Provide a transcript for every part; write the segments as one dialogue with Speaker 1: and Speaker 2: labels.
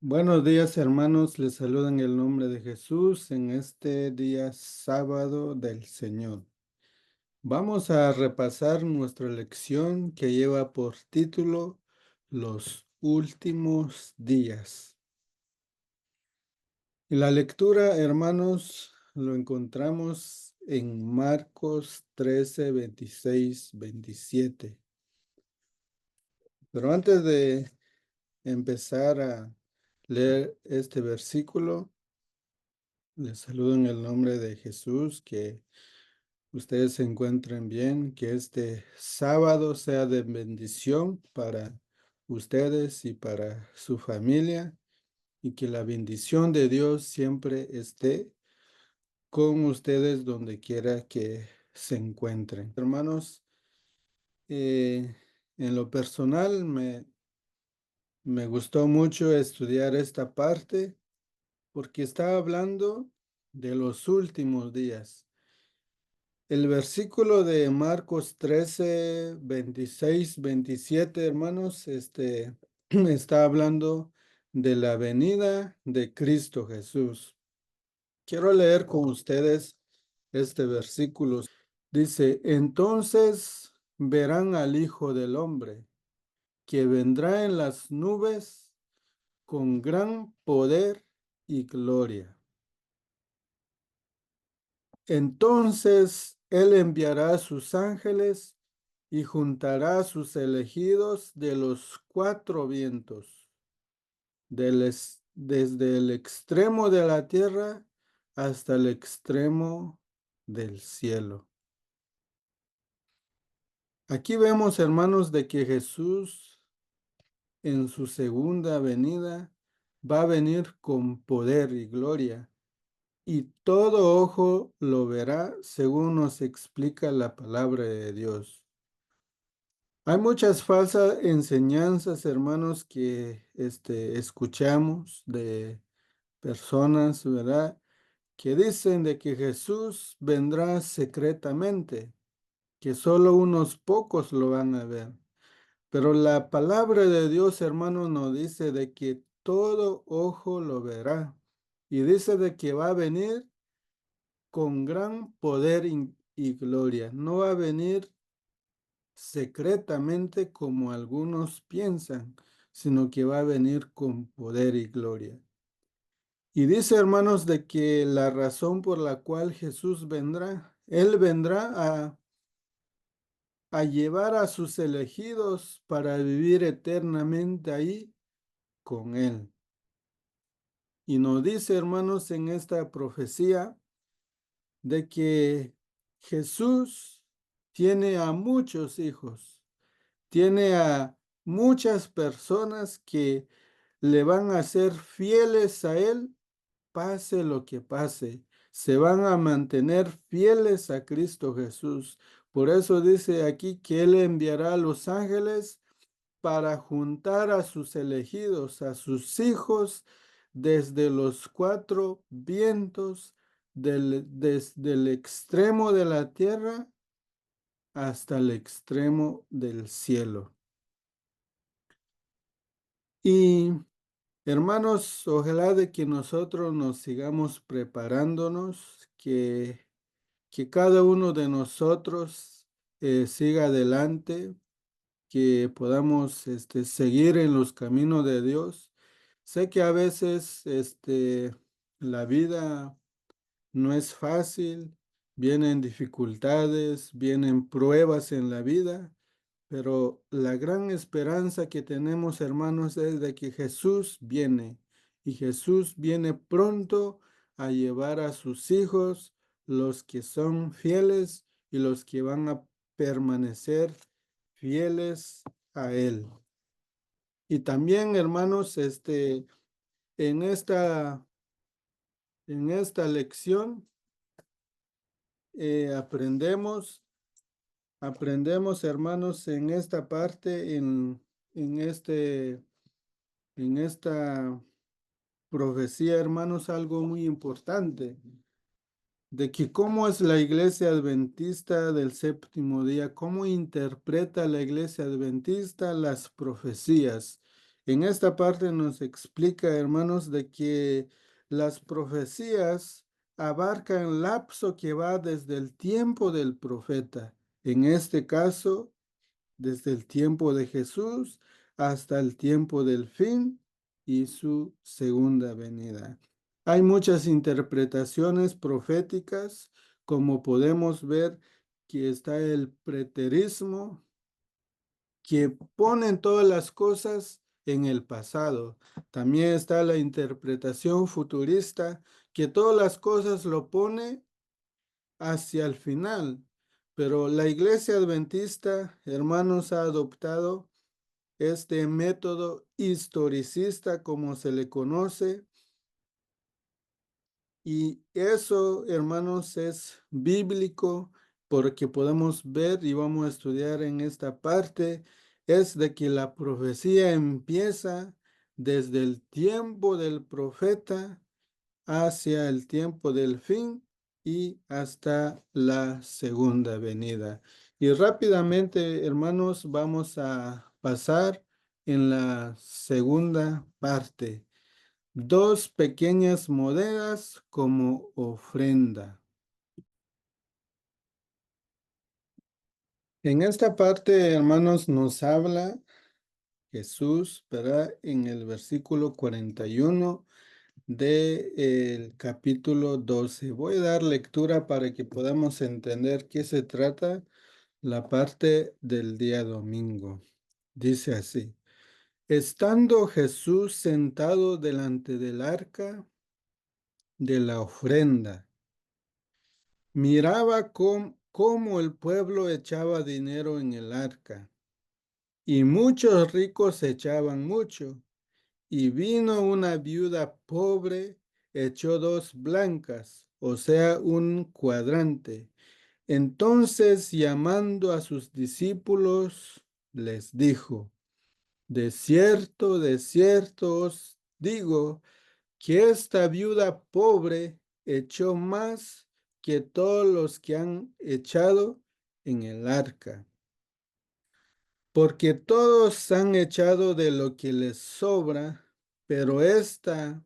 Speaker 1: Buenos días, hermanos. Les saludo en el nombre de Jesús en este día sábado del Señor. Vamos a repasar nuestra lección que lleva por título Los últimos días. Y la lectura, hermanos, lo encontramos en Marcos 13, 26, 27. Pero antes de empezar a leer este versículo, les saludo en el nombre de Jesús, que ustedes se encuentren bien, que este sábado sea de bendición para ustedes y para su familia, y que la bendición de Dios siempre esté con ustedes donde quiera que se encuentren. Hermanos, en lo personal me gustó mucho estudiar esta parte porque está hablando de los últimos días. El versículo de Marcos 13, 26, 27, hermanos, está hablando de la venida de Cristo Jesús. Quiero leer con ustedes este versículo. Dice, entonces verán al Hijo del Hombre, que vendrá en las nubes con gran poder y gloria. Entonces él enviará a sus ángeles y juntará a sus elegidos de los cuatro vientos, desde el extremo de la tierra hasta el extremo del cielo. Aquí vemos, hermanos, de que Jesús en su segunda venida va a venir con poder y gloria, y todo ojo lo verá, según nos explica la palabra de Dios. Hay muchas falsas enseñanzas, hermanos, que escuchamos de personas, ¿verdad? Que dicen de que Jesús vendrá secretamente, que solo unos pocos lo van a ver. Pero la palabra de Dios, hermanos, nos dice de que todo ojo lo verá. Y dice de que va a venir con gran poder y gloria. No va a venir secretamente como algunos piensan, sino que va a venir con poder y gloria. Y dice, hermanos, de que la razón por la cual Jesús vendrá, Él vendrá a llevar a sus elegidos para vivir eternamente ahí con Él. Y nos dice, hermanos, en esta profecía de que Jesús tiene a muchos hijos, tiene a muchas personas que le van a ser fieles a Él, pase lo que pase. Se van a mantener fieles a Cristo Jesús. Por eso dice aquí que Él enviará a los ángeles para juntar a sus elegidos, a sus hijos, desde los cuatro vientos, desde el extremo de la tierra hasta el extremo del cielo. Y hermanos, ojalá de que nosotros nos sigamos preparándonos, que cada uno de nosotros siga adelante, que podamos seguir en los caminos de Dios. Sé que a veces la vida no es fácil, vienen dificultades, vienen pruebas en la vida, pero la gran esperanza que tenemos, hermanos, es de que Jesús viene y Jesús viene pronto a llevar a sus hijos, los que son fieles y los que van a permanecer fieles a Él. Y también, hermanos, en esta, en esta lección aprendemos, hermanos, en esta parte, en en esta profecía, hermanos, algo muy importante, de que cómo es la iglesia adventista del séptimo día, cómo interpreta la iglesia adventista las profecías. En esta parte nos explica, hermanos, de que las profecías abarcan el lapso que va desde el tiempo del profeta. En este caso, desde el tiempo de Jesús hasta el tiempo del fin y su segunda venida. Hay muchas interpretaciones proféticas, como podemos ver que está el preterismo, que ponen todas las cosas en el pasado. También está la interpretación futurista, que todas las cosas lo pone hacia el final. Pero la iglesia adventista, hermanos, ha adoptado este método historicista, como se le conoce, y eso, hermanos, es bíblico porque podemos ver y vamos a estudiar en esta parte, es de que la profecía empieza desde el tiempo del profeta hacia el tiempo del fin y hasta la segunda venida. Y rápidamente, hermanos, vamos a pasar en la segunda parte. Dos pequeñas monedas como ofrenda. En esta parte, hermanos, nos habla Jesús, ¿verdad? En el versículo 41 del capítulo 12. Voy a dar lectura para que podamos entender qué se trata la parte del día domingo. Dice así: estando Jesús sentado delante del arca de la ofrenda, miraba cómo el pueblo echaba dinero en el arca, y muchos ricos echaban mucho. Y vino una viuda pobre, echó dos blancas, o sea, un cuadrante. Entonces, llamando a sus discípulos, les dijo: de cierto os digo, que esta viuda pobre echó más que todos los que han echado en el arca, porque todos han echado de lo que les sobra, pero esta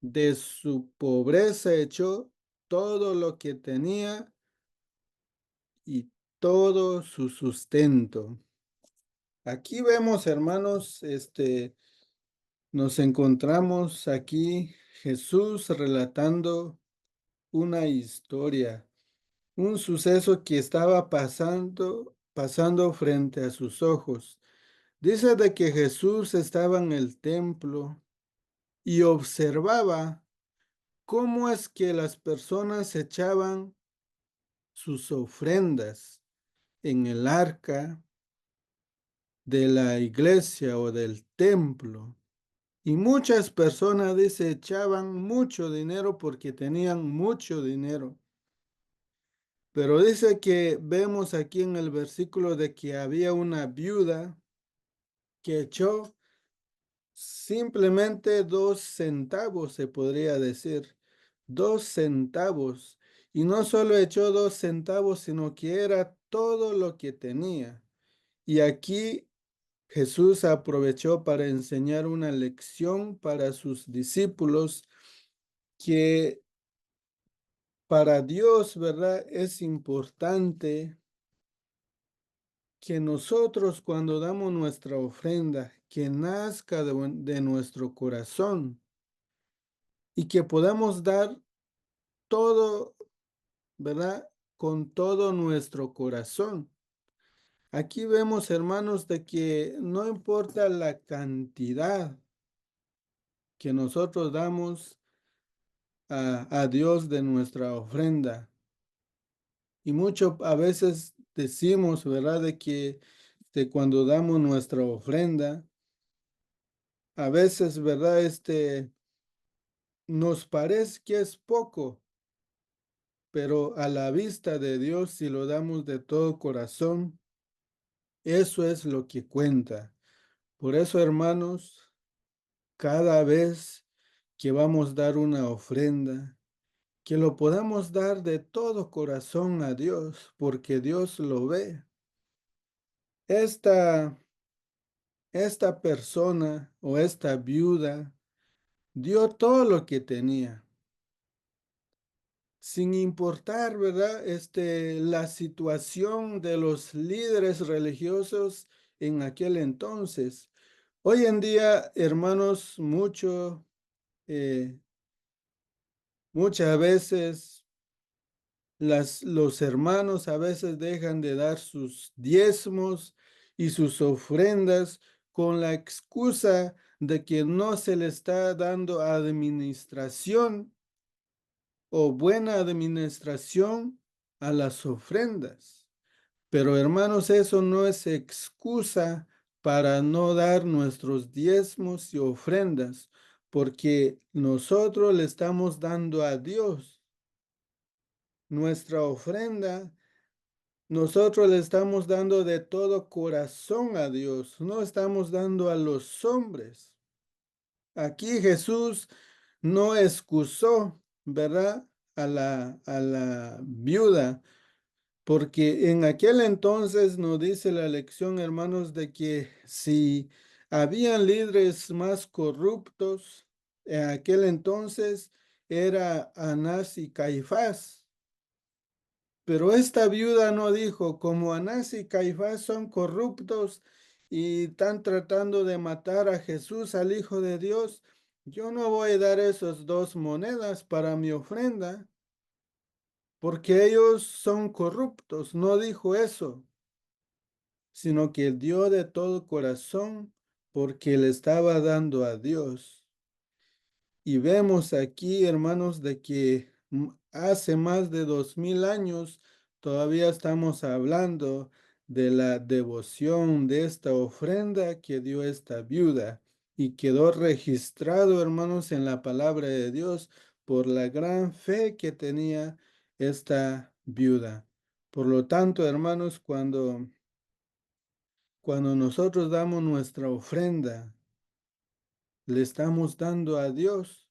Speaker 1: de su pobreza echó todo lo que tenía y todo su sustento. Aquí vemos, hermanos, nos encontramos aquí Jesús relatando una historia, un suceso que estaba pasando frente a sus ojos. Dice de que Jesús estaba en el templo y observaba cómo es que las personas echaban sus ofrendas en el arca de la iglesia o del templo. Y muchas personas, dice, echaban mucho dinero porque tenían mucho dinero. Pero dice que vemos aquí en el versículo de que había una viuda que echó simplemente 2 centavos, se podría decir, 2 centavos. Y no solo echó 2 centavos, sino que era todo lo que tenía. Y aquí Jesús aprovechó para enseñar una lección para sus discípulos que para Dios, ¿verdad? Es importante que nosotros cuando damos nuestra ofrenda, que nazca de nuestro corazón y que podamos dar todo, ¿verdad? Con todo nuestro corazón. Aquí vemos, hermanos, de que no importa la cantidad que nosotros damos a Dios de nuestra ofrenda. Y mucho a veces decimos, ¿verdad? De que cuando damos nuestra ofrenda, a veces, ¿verdad? Nos parece que es poco, pero a la vista de Dios, si lo damos de todo corazón, eso es lo que cuenta. Por eso, hermanos, cada vez que vamos a dar una ofrenda, que lo podamos dar de todo corazón a Dios, porque Dios lo ve. Esta esta persona o esta viuda dio todo lo que tenía, sin importar, ¿verdad? La situación de los líderes religiosos en aquel entonces. Hoy en día, hermanos, eh, muchas veces los hermanos a veces dejan de dar sus diezmos y sus ofrendas con la excusa de que no se le está dando administración o buena administración a las ofrendas. Pero hermanos, eso no es excusa para no dar nuestros diezmos y ofrendas, porque nosotros le estamos dando a Dios nuestra ofrenda. Nosotros le estamos dando de todo corazón a Dios, no estamos dando a los hombres. Aquí Jesús no excusó, ¿verdad? A la viuda, porque en aquel entonces nos dice la lección, hermanos, de que si habían líderes más corruptos, en aquel entonces era Anás y Caifás. Pero esta viuda no dijo, como Anás y Caifás son corruptos y están tratando de matar a Jesús, al Hijo de Dios, yo no voy a dar esas 2 monedas para mi ofrenda, porque ellos son corruptos. No dijo eso, sino que dio de todo corazón porque le estaba dando a Dios. Y vemos aquí, hermanos, de que hace más de 2000 años todavía estamos hablando de la devoción de esta ofrenda que dio esta viuda y quedó registrado, hermanos, en la palabra de Dios por la gran fe que tenía esta viuda. Por lo tanto, hermanos, cuando nosotros damos nuestra ofrenda, le estamos dando a Dios,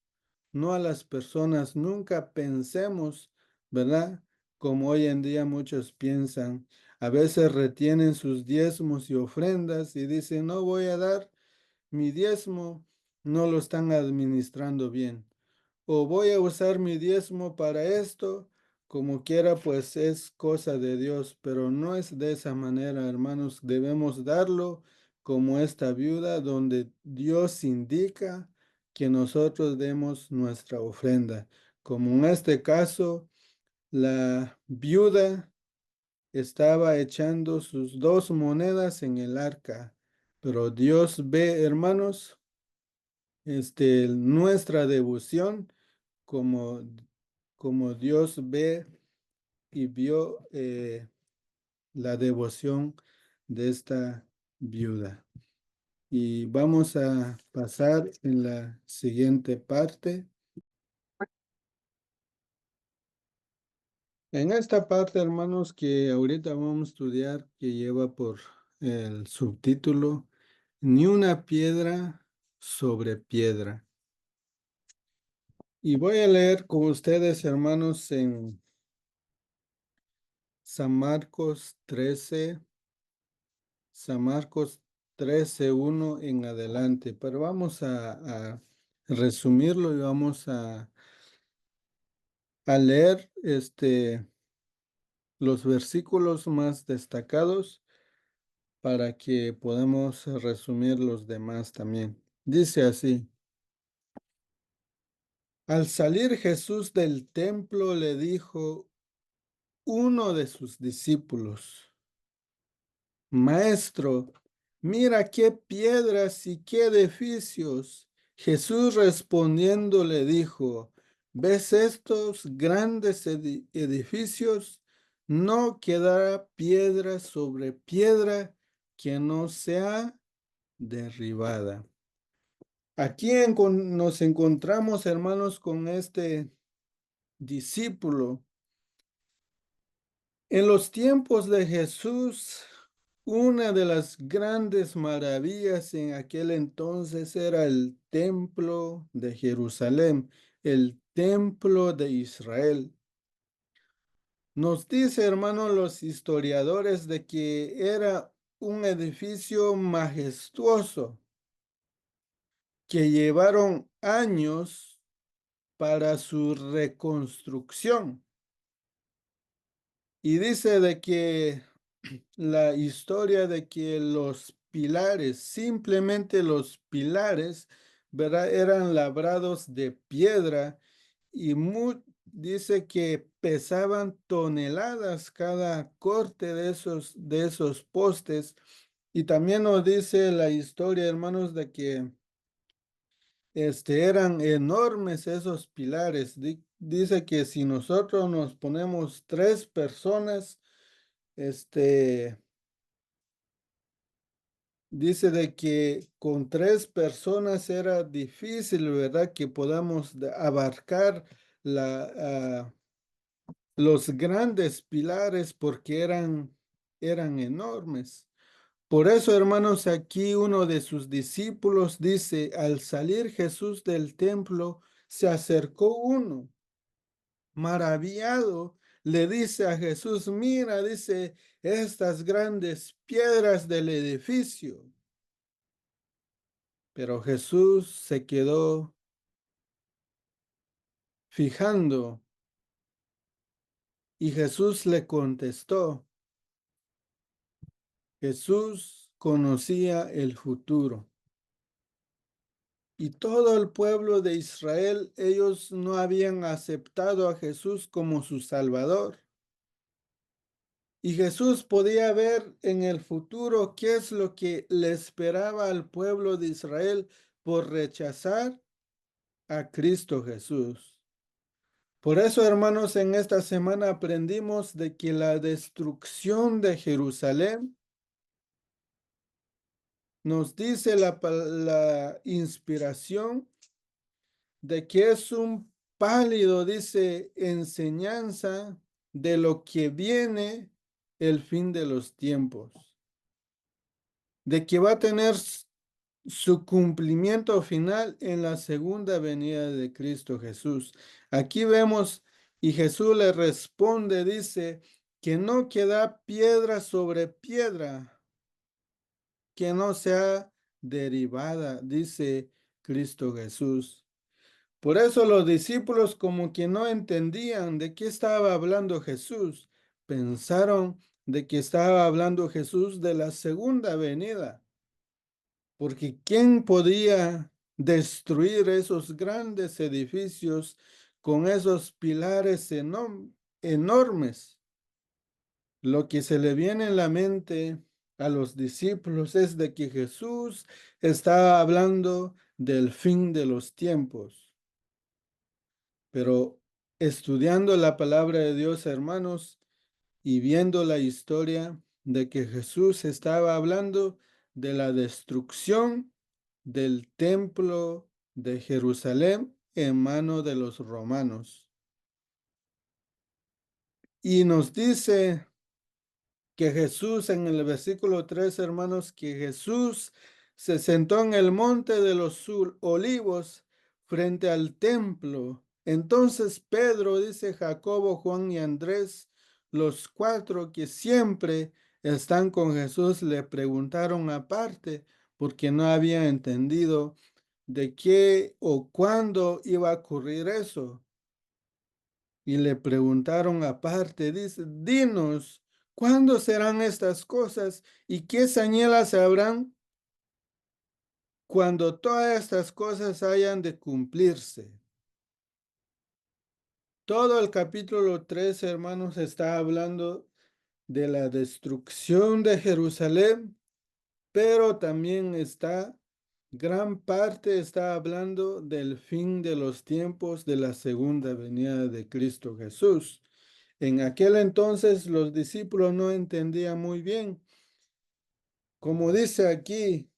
Speaker 1: no a las personas. Nunca pensemos, ¿verdad? Como hoy en día muchos piensan. A veces retienen sus diezmos y ofrendas y dicen, no voy a dar mi diezmo, no lo están administrando bien, o voy a usar mi diezmo para esto, como quiera, pues es cosa de Dios, pero no es de esa manera, hermanos. Debemos darlo como esta viuda, donde Dios indica que nosotros demos nuestra ofrenda. Como en este caso, la viuda estaba echando sus 2 monedas en el arca, pero Dios ve, hermanos, nuestra devoción como, como Dios ve y vio la devoción de esta viuda. Y vamos a pasar en la siguiente parte. En esta parte, hermanos, que ahorita vamos a estudiar, que lleva por el subtítulo, Ni una piedra sobre piedra. Y voy a leer con ustedes, hermanos, en San Marcos 13, San Marcos 13:1 en adelante, pero vamos a resumirlo y vamos a leer los versículos más destacados para que podamos resumir los demás también. Dice así: Al salir Jesús del templo le dijo uno de sus discípulos: Maestro, mira qué piedras y qué edificios. Jesús respondiendo le dijo: ¿Ves estos grandes edificios? No quedará piedra sobre piedra que no sea derribada. Aquí nos encontramos, hermanos, con este discípulo. En los tiempos de Jesús, una de las grandes maravillas en aquel entonces era el templo de Jerusalén, el templo de Israel. Nos dice, hermanos, los historiadores de que era un edificio majestuoso que llevaron años para su reconstrucción. Y dice de que la historia de que los pilares, simplemente los pilares, ¿verdad? Eran labrados de piedra y dice que pesaban toneladas cada corte de esos postes. Y también nos dice la historia, hermanos, de que eran enormes esos pilares. Dice que si nosotros nos ponemos tres personas, este, dice de que con tres personas era difícil, ¿verdad? Que podamos abarcar la, los grandes pilares porque eran enormes. Por eso, hermanos, aquí uno de sus discípulos dice, al salir Jesús del templo, se acercó uno, maravillado, le dice a Jesús, mira, dice, estas grandes piedras del edificio. Pero Jesús se quedó fijando y Jesús le contestó. Jesús conocía el futuro. Y todo el pueblo de Israel, ellos no habían aceptado a Jesús como su Salvador. Y Jesús podía ver en el futuro qué es lo que le esperaba al pueblo de Israel por rechazar a Cristo Jesús. Por eso, hermanos, en esta semana aprendimos de que la destrucción de Jerusalén nos dice la inspiración de que es un pálido, dice, enseñanza de lo que viene el fin de los tiempos, de que va a tener su cumplimiento final en la segunda venida de Cristo Jesús. Aquí vemos, y Jesús le responde, dice, que no queda piedra sobre piedra que no sea derivada, dice Cristo Jesús. Por eso los discípulos como que no entendían de qué estaba hablando Jesús. Pensaron de que estaba hablando Jesús de la segunda venida. Porque ¿quién podía destruir esos grandes edificios con esos pilares enormes? Lo que se le viene en la mente a los discípulos es de que Jesús estaba hablando del fin de los tiempos. Pero estudiando la palabra de Dios, hermanos, y viendo la historia de que Jesús estaba hablando de la destrucción del templo de Jerusalén en mano de los romanos. Y nos dice que Jesús, en el versículo 3, hermanos, que Jesús se sentó en el monte de los olivos frente al templo. Entonces Pedro, dice Jacobo, Juan y Andrés, los cuatro que siempre están con Jesús, le preguntaron aparte porque no habían entendido de qué o cuándo iba a ocurrir eso. Y le preguntaron aparte, dice, dinos, ¿cuándo serán estas cosas y qué señales habrán cuando todas estas cosas hayan de cumplirse? Todo el capítulo 3, hermanos, está hablando de la destrucción de Jerusalén, pero también gran parte está hablando del fin de los tiempos de la segunda venida de Cristo Jesús. En aquel entonces los discípulos no entendían muy bien. Como dice aquí,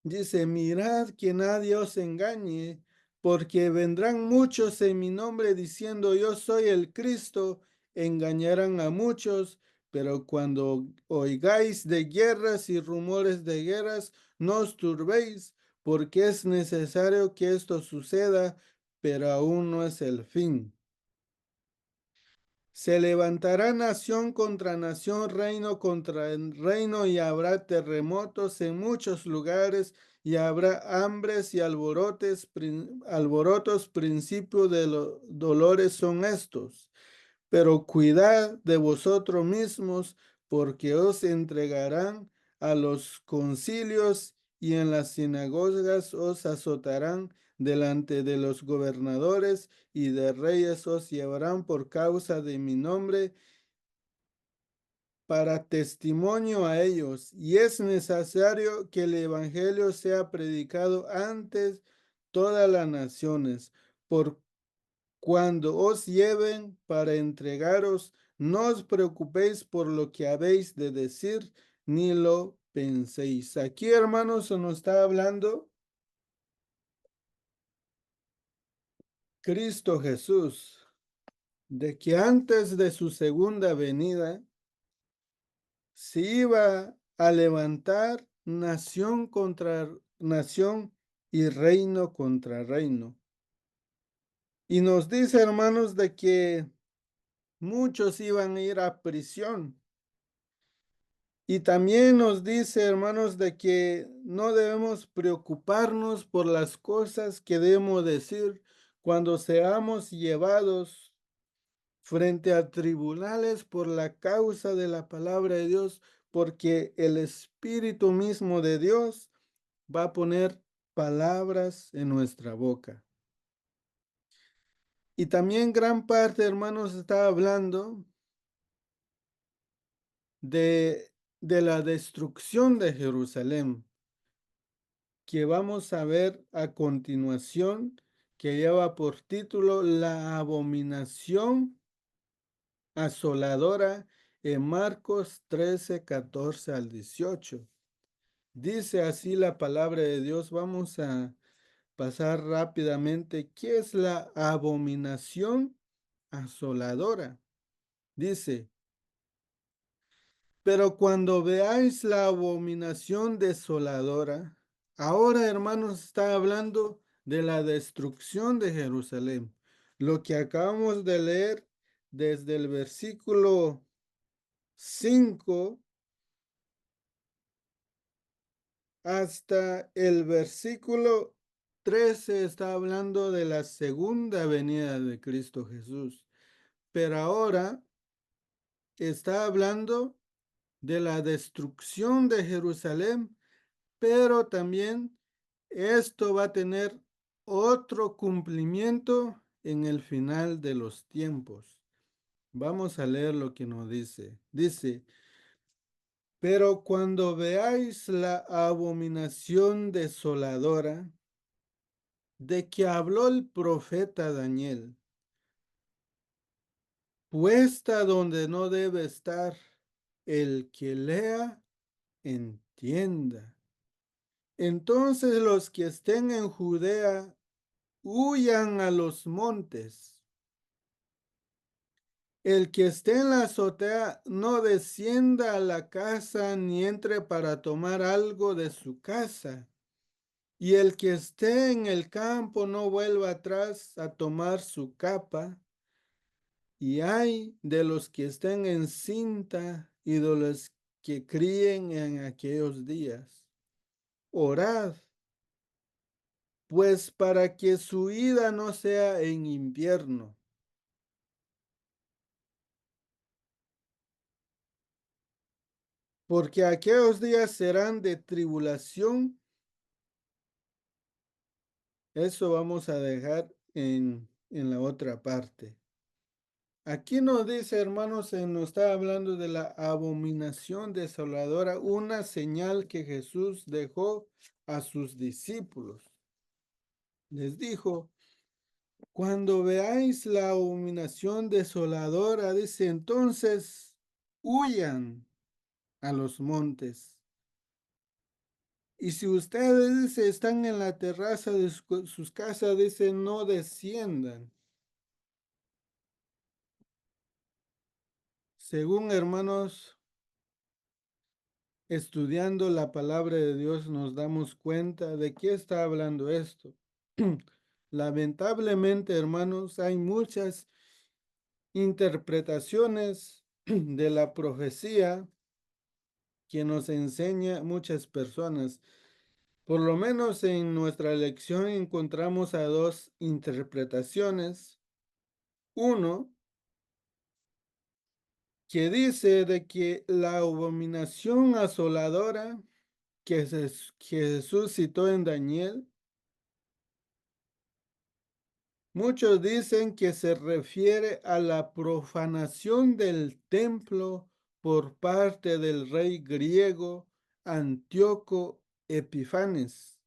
Speaker 1: dice, mirad que nadie os engañe, porque vendrán muchos en mi nombre diciendo yo soy el Cristo, engañarán a muchos, pero cuando oigáis de guerras y rumores de guerras, no os turbéis, porque es necesario que esto suceda, pero aún no es el fin. Se levantará nación contra nación, reino contra reino, y habrá terremotos en muchos lugares, y habrá hambres y alborotes. Alborotos, principio de los dolores son estos. Pero cuidad de vosotros mismos, porque os entregarán a los concilios y en las sinagogas os azotarán delante de los gobernadores y de reyes os llevarán por causa de mi nombre para testimonio a ellos. Y es necesario que el evangelio sea predicado antes todas las naciones, por cuando os lleven para entregaros, no os preocupéis por lo que habéis de decir, ni lo penséis. Aquí, hermanos, se nos está hablando Cristo Jesús, de que antes de su segunda venida se iba a levantar nación contra nación y reino contra reino. Y nos dice, hermanos, de que muchos iban a ir a prisión. Y también nos dice, hermanos, de que no debemos preocuparnos por las cosas que debemos decir cuando seamos llevados frente a tribunales por la causa de la palabra de Dios, porque el Espíritu mismo de Dios va a poner palabras en nuestra boca. Y también gran parte, hermanos, está hablando de, de la destrucción de Jerusalén, que vamos a ver a continuación, que lleva por título La abominación asoladora en Marcos 13, 14 al 18. Dice así la palabra de Dios. Vamos a pasar rápidamente. ¿Qué es la abominación asoladora? Dice, pero cuando veáis la abominación desoladora, ahora, hermanos, está hablando de la destrucción de Jerusalén. Lo que acabamos de leer desde el versículo 5 hasta el versículo 13 está hablando de la segunda venida de Cristo Jesús. Pero ahora está hablando de la destrucción de Jerusalén, pero también esto va a tener otro cumplimiento en el final de los tiempos. Vamos a leer lo que nos dice. Dice, pero cuando veáis la abominación desoladora de que habló el profeta Daniel, puesta donde no debe estar, el que lea, entienda. Entonces los que estén en Judea huyan a los montes. El que esté en la azotea no descienda a la casa ni entre para tomar algo de su casa. Y el que esté en el campo no vuelva atrás a tomar su capa. Y hay de los que estén en cinta y de los que críen en aquellos días. Orad, pues para que su ida no sea en invierno. Porque aquellos días serán de tribulación. Eso vamos a dejar en la otra parte. Aquí nos dice, hermanos, nos está hablando de la abominación desoladora, una señal que Jesús dejó a sus discípulos. Les dijo, cuando veáis la abominación desoladora, dice, entonces huyan a los montes. Y si ustedes, dice, están en la terraza de sus casas, dice, no desciendan. Según, hermanos, estudiando la palabra de Dios nos damos cuenta de qué está hablando esto. Lamentablemente, hermanos, hay muchas interpretaciones de la profecía que nos enseña muchas personas. Por lo menos en nuestra lección encontramos a dos interpretaciones. Uno que dice de que la abominación asoladora que Jesús citó en Daniel, muchos dicen que se refiere a la profanación del templo por parte del rey griego Antíoco Epifanes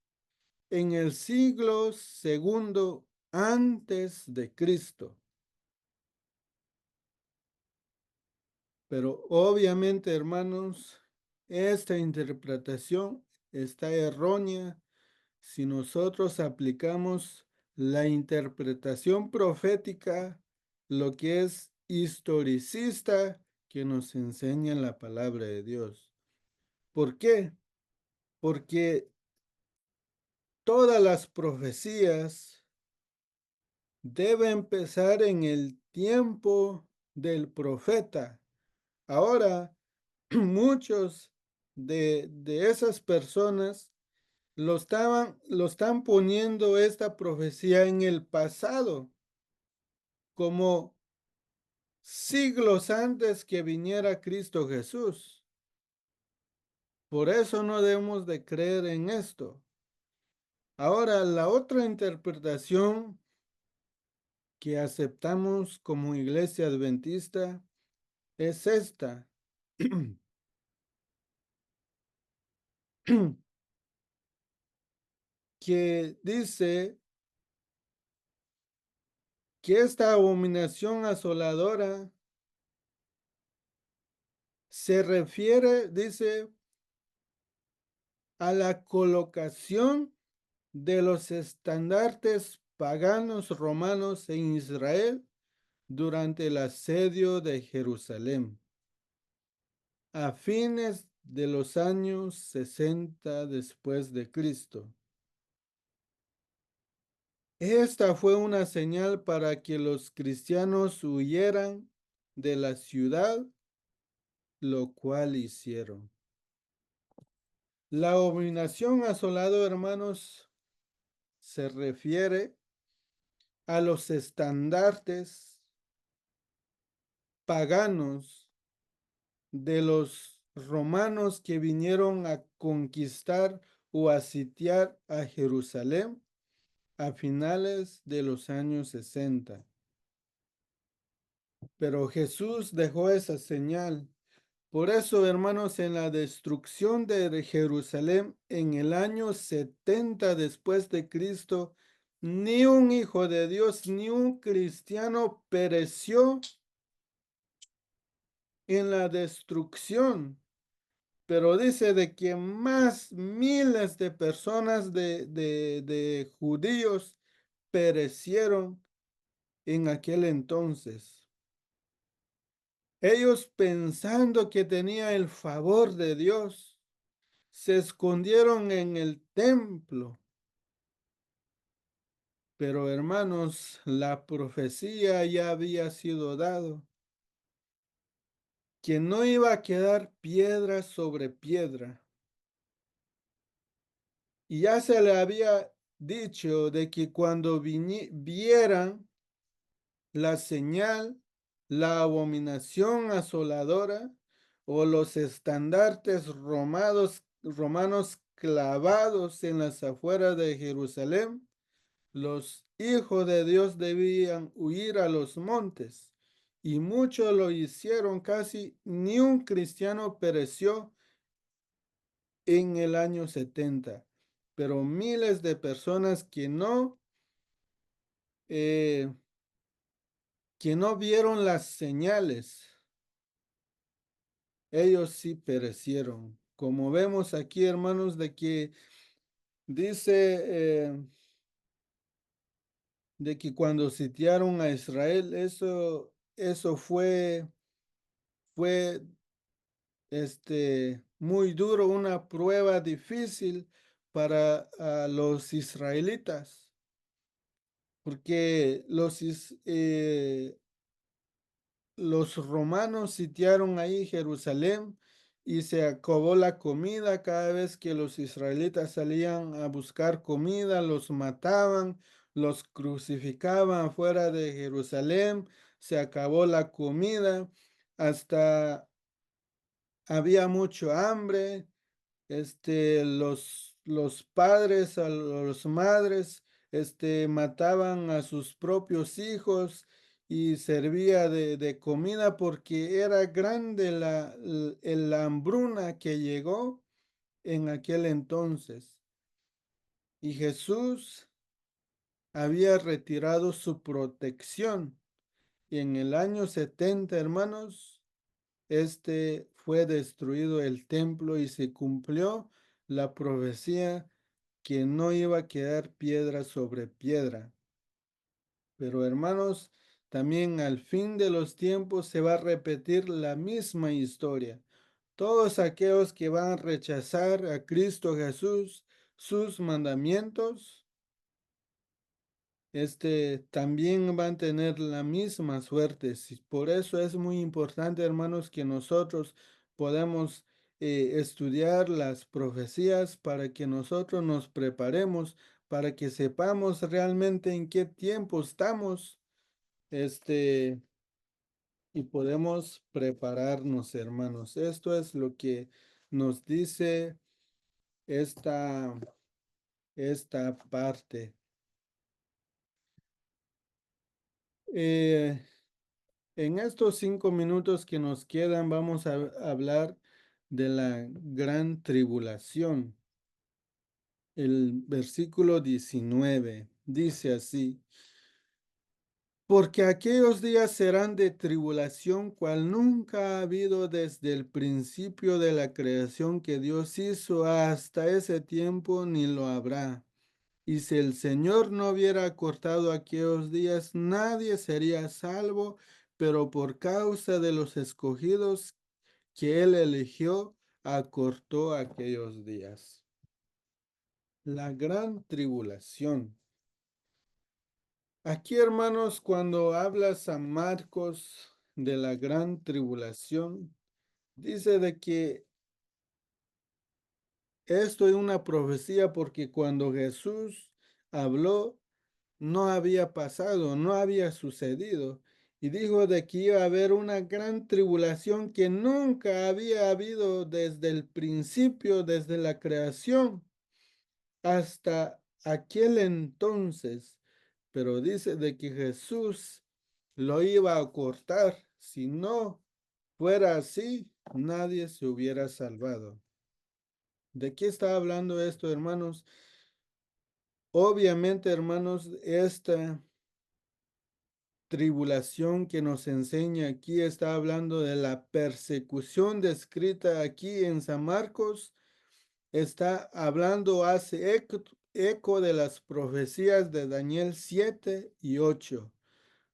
Speaker 1: en el siglo segundo antes de Cristo. Pero obviamente, hermanos, esta interpretación está errónea si nosotros aplicamos la interpretación profética, lo que es historicista que nos enseña la palabra de Dios. ¿Por qué? Porque todas las profecías deben empezar en el tiempo del profeta. Ahora, muchos de esas personas lo están poniendo esta profecía en el pasado, como siglos antes que viniera Cristo Jesús. Por eso no debemos de creer en esto. Ahora, la otra interpretación que aceptamos como iglesia adventista es esta, que dice que esta abominación asoladora se refiere, dice, a la colocación de los estandartes paganos romanos en Israel durante el asedio de Jerusalén, a fines de los años 60 después de Cristo. Esta fue una señal para que los cristianos huyeran de la ciudad, lo cual hicieron. La abominación asolado, hermanos, se refiere a los estandartes paganos de los romanos que vinieron a conquistar o a sitiar a Jerusalén a finales de los años 60. Pero Jesús dejó esa señal. Por eso, hermanos, en la destrucción de Jerusalén en el año 70 después de Cristo, ni un hijo de Dios, ni un cristiano pereció en la destrucción. Pero dice de que más miles de personas de judíos perecieron en aquel entonces. Ellos pensando que tenía el favor de Dios, se escondieron en el templo. Pero hermanos, la profecía ya había sido dado, que no iba a quedar piedra sobre piedra. Y ya se le había dicho de que cuando vieran la señal, la abominación asoladora o los estandartes romanos clavados en las afueras de Jerusalén, los hijos de Dios debían huir a los montes. Y muchos lo hicieron, casi ni un cristiano pereció en el año 70, pero miles de personas eh, que no vieron las señales, ellos sí perecieron. Como vemos aquí, hermanos, de que dice de que cuando sitiaron a Israel, eso fue muy duro, una prueba difícil para los israelitas, porque los romanos sitiaron ahí Jerusalén y se acabó la comida. Cada vez que los israelitas salían a buscar comida, los mataban, los crucificaban fuera de Jerusalén. Se acabó la comida, hasta había mucho hambre. Los padres, a los madres, mataban a sus propios hijos y servía de comida porque era grande la hambruna que llegó en aquel entonces. Y Jesús había retirado su protección. Y en el año 70, hermanos, fue destruido el templo y se cumplió la profecía que no iba a quedar piedra sobre piedra. Pero hermanos, también al fin de los tiempos se va a repetir la misma historia. Todos aquellos que van a rechazar a Cristo Jesús, sus mandamientos, también van a tener la misma suerte. Por eso es muy importante, hermanos, que nosotros podamos estudiar las profecías para que nosotros nos preparemos, para que sepamos realmente en qué tiempo estamos, este, y podemos prepararnos, hermanos. Esto es lo que nos dice esta, esta parte. Eh, En estos 5 minutos que nos quedan, vamos a hablar de la gran tribulación. El versículo 19 dice así: porque aquellos días serán de tribulación, cual nunca ha habido desde el principio de la creación que Dios hizo hasta ese tiempo, ni lo habrá. Y si el Señor no hubiera acortado aquellos días, nadie sería salvo, pero por causa de los escogidos que Él eligió, acortó aquellos días. La gran tribulación. Aquí, hermanos, cuando habla San Marcos de la gran tribulación, dice de que esto es una profecía porque cuando Jesús habló, no había pasado, no había sucedido. Y dijo de que iba a haber una gran tribulación que nunca había habido desde el principio, desde la creación hasta aquel entonces. Pero dice de que Jesús lo iba a cortar. Si no fuera así, nadie se hubiera salvado. ¿De qué está hablando esto, hermanos? Obviamente, hermanos, esta tribulación que nos enseña aquí está hablando de la persecución descrita aquí en San Marcos. Está hablando, hace eco de las profecías de Daniel 7 y 8,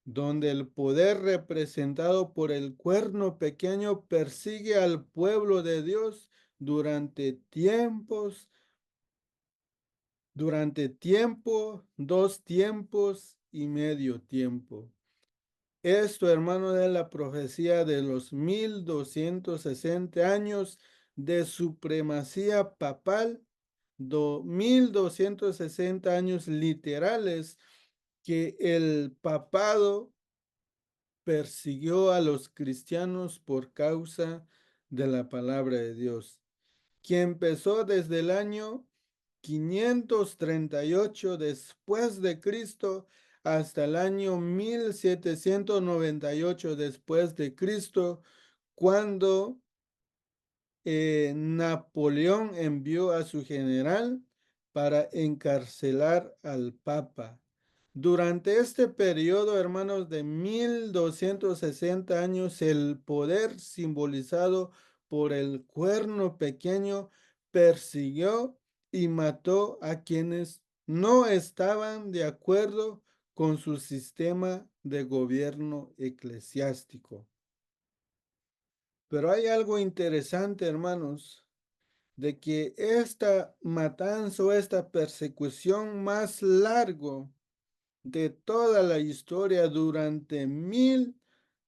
Speaker 1: donde el poder representado por el cuerno pequeño persigue al pueblo de Dios durante tiempo, 2 tiempos y medio tiempo. Esto, hermano, es la profecía de los 1260 años de supremacía papal, 1260 años literales que el papado persiguió a los cristianos por causa de la palabra de Dios, que empezó desde el año 538 después de Cristo hasta el año 1798 después de Cristo, cuando Napoleón envió a su general para encarcelar al Papa. Durante este periodo, hermanos, de 1260 años, el poder simbolizado por el cuerno pequeño persiguió y mató a quienes no estaban de acuerdo con su sistema de gobierno eclesiástico. Pero hay algo interesante, hermanos, de que esta matanza o esta persecución más largo de toda la historia durante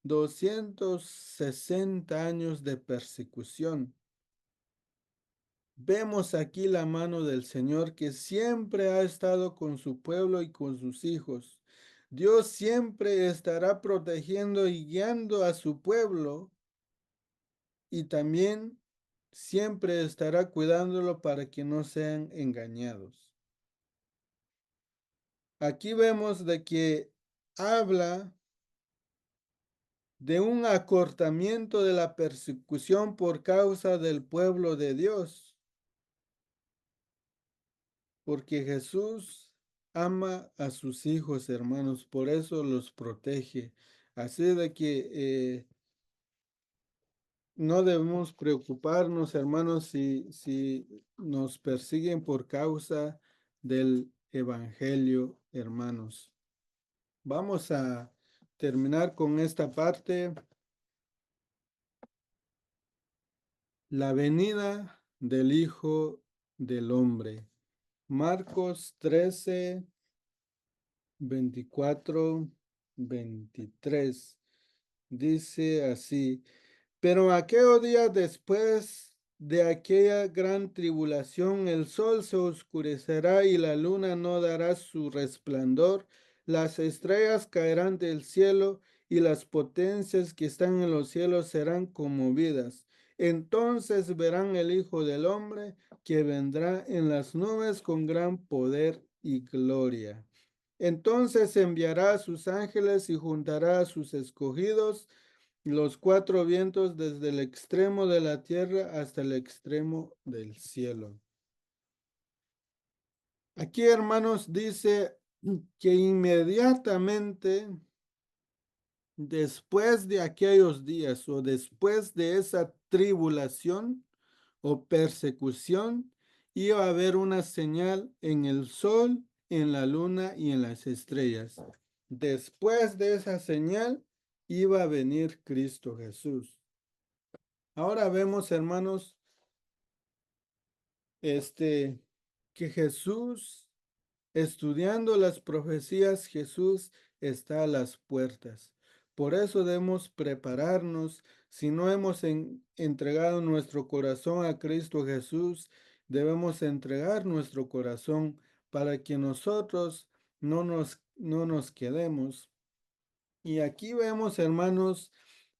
Speaker 1: 260 años de persecución. Vemos aquí la mano del Señor que siempre ha estado con su pueblo y con sus hijos. Dios siempre estará protegiendo y guiando a su pueblo y también siempre estará cuidándolo para que no sean engañados. Aquí vemos de que habla de un acortamiento de la persecución por causa del pueblo de Dios, porque Jesús ama a sus hijos, hermanos, por eso los protege. Así de que no debemos preocuparnos, hermanos, si nos persiguen por causa del Evangelio, hermanos. Vamos a terminar con esta parte. La venida del Hijo del Hombre. Marcos 13, 24, 23. Dice así. Pero aquellos días después de aquella gran tribulación, el sol se oscurecerá y la luna no dará su resplandor, las estrellas caerán del cielo y las potencias que están en los cielos serán conmovidas. Entonces verán el Hijo del Hombre que vendrá en las nubes con gran poder y gloria. Entonces enviará a sus ángeles y juntará a sus escogidos los cuatro vientos desde el extremo de la tierra hasta el extremo del cielo. Aquí, hermanos, dice que inmediatamente después de aquellos días o después de esa tribulación o persecución, iba a haber una señal en el sol, en la luna y en las estrellas. Después de esa señal iba a venir Cristo Jesús. Ahora vemos, hermanos, que Jesús, estudiando las profecías, Jesús está a las puertas. Por eso debemos prepararnos. Si no hemos entregado nuestro corazón a Cristo Jesús, debemos entregar nuestro corazón para que nosotros no nos quedemos. Y aquí vemos, hermanos,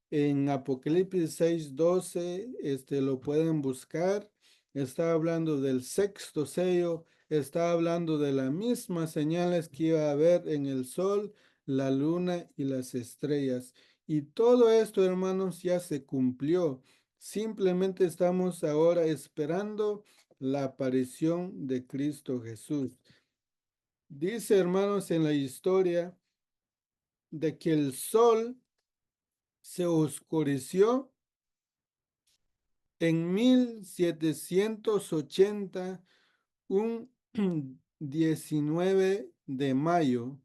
Speaker 1: en Apocalipsis 6:12, lo pueden buscar. Está hablando del sexto sello, está hablando de las mismas señales que iba a haber en el sol, la luna y las estrellas. Y todo esto, hermanos, ya se cumplió. Simplemente estamos ahora esperando la aparición de Cristo Jesús. Dice, hermanos, en la historia de que el sol se oscureció en 1780, un 19 de mayo.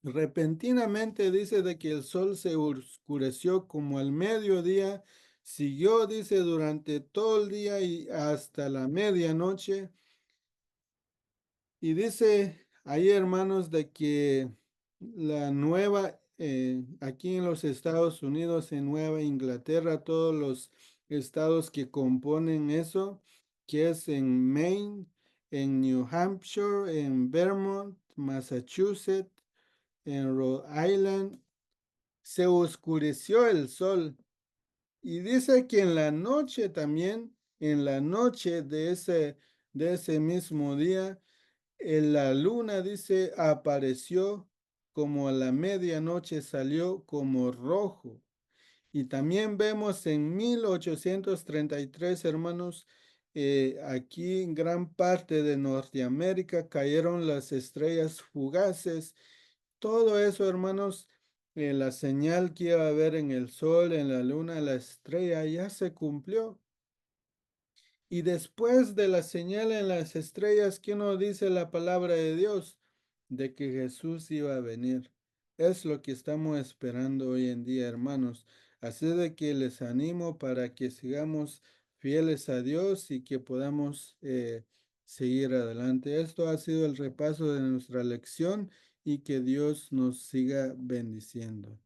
Speaker 1: Repentinamente dice de que el sol se oscureció como al mediodía, siguió, dice, durante todo el día y hasta la medianoche. Y dice ahí, hermanos, de que la nueva, aquí en los Estados Unidos, en Nueva Inglaterra, todos los estados que componen eso, que es en Maine, en New Hampshire, en Vermont, Massachusetts, en Rhode Island, se oscureció el sol. Y dice que en la noche también, en la noche de ese mismo día, la luna, dice, apareció como a la medianoche, salió como rojo. Y también vemos en 1833, hermanos, aquí en gran parte de Norteamérica cayeron las estrellas fugaces. Todo eso, hermanos, la señal que iba a haber en el sol, en la luna, la estrella, ya se cumplió. Y después de la señal en las estrellas, ¿qué nos dice la palabra de Dios? De que Jesús iba a venir. Es lo que estamos esperando hoy en día, hermanos. Así de que les animo para que sigamos fieles a Dios y que podamos seguir adelante. Esto ha sido el repaso de nuestra lección y que Dios nos siga bendiciendo.